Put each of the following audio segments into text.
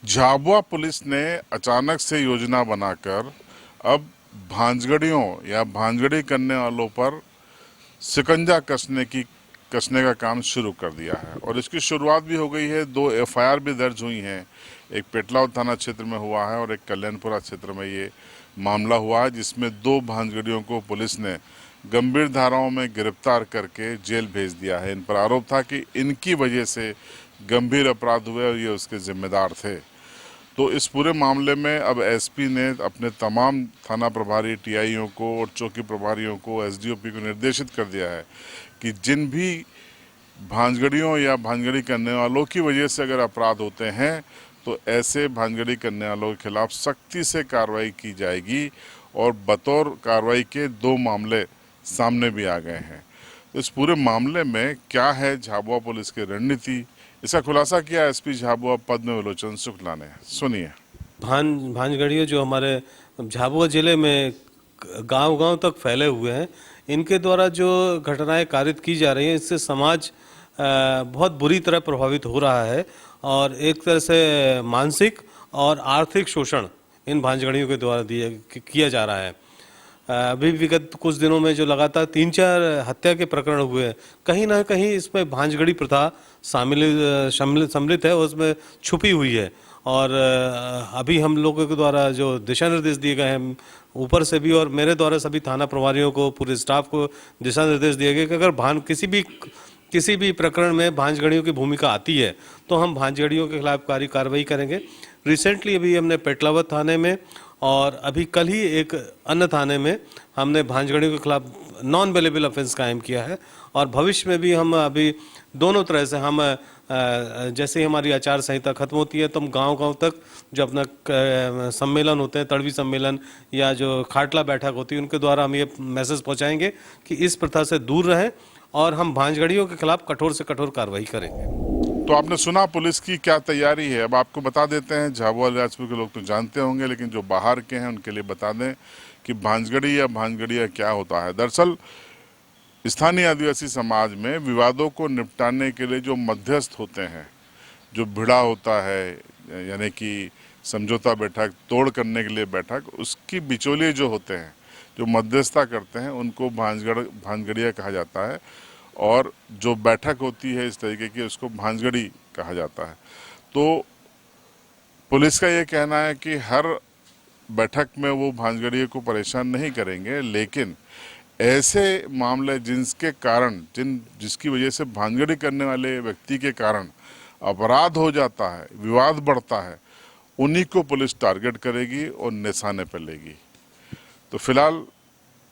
Jhabua police ने अचानक से योजना बनाकर अब भांजगड़ियों या भांजगड़ी करने वालों पर शिकंजा कसने का काम शुरू कर दिया है और इसकी शुरुआत भी हो गई है। 2 एफआईआर भी दर्ज हुई हैं। एक पेटलाद थाना क्षेत्र में हुआ है और एक कल्याणपुरा क्षेत्र में ये मामला हुआ है, जिसमें 2 भांजगड़ियों को पुलिस ने गंभीर धाराओं में गिरफ्तार करके जेल भेज दिया है। इन पर आरोप था कि इनकी वजह से गंभीर अपराध हुए और ये उसके जिम्मेदार थे। तो इस पूरे मामले में अब एसपी ने अपने तमाम थाना प्रभारी टीआईओ को और चौकी प्रभारियों को एसडीओपी को निर्देशित कर दिया है कि जिन भी भांजगड़ियों या भांजगड़ी करने वालों की वजह से अगर अपराध होते हैं तो ऐसे भांजगड़ी करने वालों के खिलाफ सख्ती से कार्रवाई की जाएगी और बतौर कार्रवाई के 2 मामले सामने भी आ गए हैं। तो इस पूरे मामले में क्या है झाबुआ पुलिस की रणनीति, इसका खुलासा किया एसपी झाबुआ पद्म विलोचन शुक्ला ने। सुनिए। भांजगड़ियों जो हमारे झाबुआ जिले में गांव-गांव तक फैले हुए हैं, इनके द्वारा जो घटनाएं कारित की जा रही हैं, इससे समाज बहुत बुरी तरह प्रभावित हो रहा है और एक तरह से मानसिक और आर्थिक शोषण इन भांजगड़ियों के द्वारा किया जा रहा है। अभी विगत कुछ दिनों में जो लगातार 3-4 हत्या के प्रकरण हुए हैं, कहीं ना कहीं इसमें भांजगड़ी प्रथा सम्मिलित है, उसमें छुपी हुई है। और अभी हम लोगों के द्वारा जो दिशा निर्देश दिए गए हैं ऊपर से भी और मेरे द्वारा सभी थाना प्रभारियों को, पूरे स्टाफ को दिशा निर्देश दिए गए कि अगर किसी भी प्रकरण में भांजगड़ियों की भूमिका आती है तो हम भांजगड़ियों के खिलाफ कार्रवाई करेंगे। रिसेंटली अभी हमने पेटलावद थाने में और अभी कल ही एक अन्य थाने में हमने भांजगड़ियों के खिलाफ नॉन बेलेबल ऑफेंस कायम किया है और भविष्य में भी हम अभी दोनों तरह से हम जैसे ही हमारी आचार संहिता खत्म होती है तो हम गांव-गांव तक जो अपना सम्मेलन होते हैं, तड़वी सम्मेलन या जो खाटला बैठक होती है, उनके द्वारा हम ये मैसेज पहुंचाएंगे कि इस प्रथा से दूर रहें और हम भांजगड़ियों के खिलाफ कठोर से कठोर कार्रवाई करेंगे। तो आपने सुना पुलिस की क्या तैयारी है। अब आपको बता देते हैं, झाबुआ राजपुर के लोग तो जानते होंगे, लेकिन जो बाहर के हैं उनके लिए बता दें कि भांजगड़ी या भांजगड़िया क्या होता है। दरअसल स्थानीय आदिवासी समाज में विवादों को निपटाने के लिए जो मध्यस्थ होते हैं, जो भिड़ा होता है, यानी कि समझौता बैठक, तोड़ करने के लिए बैठक, उसकी बिचौलिए जो होते हैं, जो मध्यस्थता करते हैं, उनको भांजगड़िया कहा जाता है और जो बैठक होती है इस तरीके की उसको भांजगड़ी कहा जाता है। तो पुलिस का ये कहना है कि हर बैठक में वो भांजगड़िए को परेशान नहीं करेंगे, लेकिन ऐसे मामले जिसकी वजह से भांजगड़ी करने वाले व्यक्ति के कारण अपराध हो जाता है, विवाद बढ़ता है, उन्हीं को पुलिस टारगेट करेगी और निशाने पर लेगी। तो फिलहाल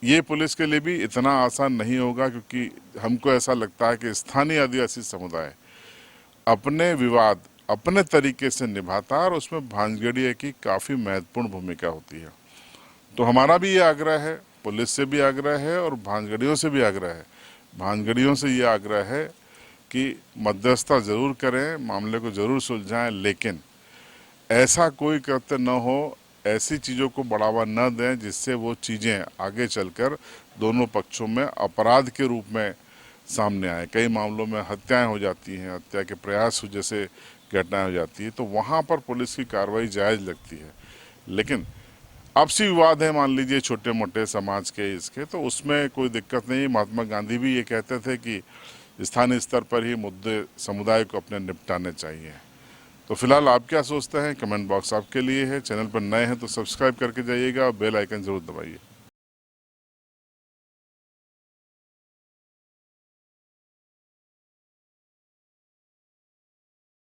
ये पुलिस के लिए भी इतना आसान नहीं होगा, क्योंकि हमको ऐसा लगता है कि स्थानीय आदिवासी समुदाय अपने विवाद अपने तरीके से निभाता है और उसमें भांजगड़िया की काफ़ी महत्वपूर्ण भूमिका होती है। तो हमारा भी ये आग्रह है, पुलिस से भी आग्रह है और भांजगड़ियों से भी आग्रह है। भांजगड़ियों से ये आग्रह है कि मध्यस्थता ज़रूर करें, मामले को ज़रूर सुलझाएं, लेकिन ऐसा कोई कृत्य न हो, ऐसी चीज़ों को बढ़ावा न दें जिससे वो चीज़ें आगे चलकर दोनों पक्षों में अपराध के रूप में सामने आए। कई मामलों में हत्याएं हो जाती हैं, हत्या के प्रयास जैसे घटनाएं हो जाती है, तो वहाँ पर पुलिस की कार्रवाई जायज़ लगती है। लेकिन आपसी विवाद है, मान लीजिए छोटे मोटे समाज के इसके, तो उसमें कोई दिक्कत नहीं। महात्मा गांधी भी ये कहते थे कि स्थानीय स्तर पर ही मुद्दे समुदाय को अपने निपटाने चाहिए। तो फिलहाल आप क्या सोचते हैं, कमेंट बॉक्स आपके लिए है। चैनल पर नए हैं तो सब्सक्राइब करके जाइएगा और बेल आइकन जरूर दबाइए।